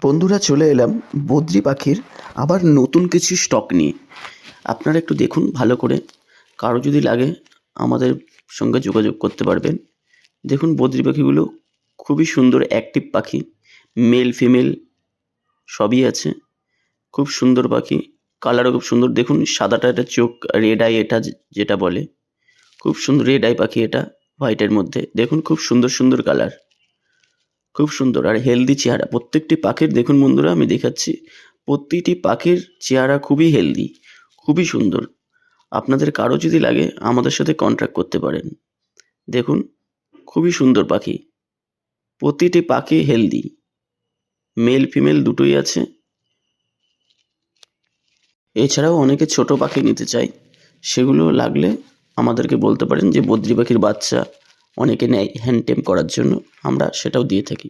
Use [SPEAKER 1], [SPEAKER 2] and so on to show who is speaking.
[SPEAKER 1] বন্ধুরা, চলে এলাম বদ্রি পাখির আবার নতুন কিছু স্টক নিয়ে। আপনারা একটু দেখুন ভালো করে, কারো যদি লাগে আমাদের সঙ্গে যোগাযোগ করতে পারবেন। দেখুন বদ্রি পাখিগুলো খুবই সুন্দর, অ্যাক্টিভ পাখি, মেল ফিমেল সবই আছে। খুব সুন্দর পাখি, কালারও খুব সুন্দর। দেখুন সাদাটা, এটা চোখ রেড আই, এটা যেটা বলে, খুব সুন্দর রেড আই পাখি। এটা হোয়াইটের মধ্যে, দেখুন খুব সুন্দর সুন্দর কালার, খুব সুন্দর আর হেলদি চেহারা প্রত্যেকটি পাখির। দেখুন বন্ধুরা, আমি দেখাচ্ছি, প্রতিটি পাখির চেহারা খুবই হেলদি, খুবই সুন্দর। আপনাদের কারো যদি লাগে আমাদের সাথে কন্ট্যাক্ট করতে পারেন। দেখুন খুবই সুন্দর পাখি, প্রতিটি পাখি হেলদি, মেল ফিমেল দুটোই আছে। এছাড়াও অনেকে ছোট পাখি নিতে চায়, সেগুলো লাগলে আমাদেরকে বলতে পারেন যে বদ্রি পাখির বাচ্চা অনেকে নেয় হ্যান্ড টেম করার জন্য, আমরা সেটাও দিয়ে থাকি।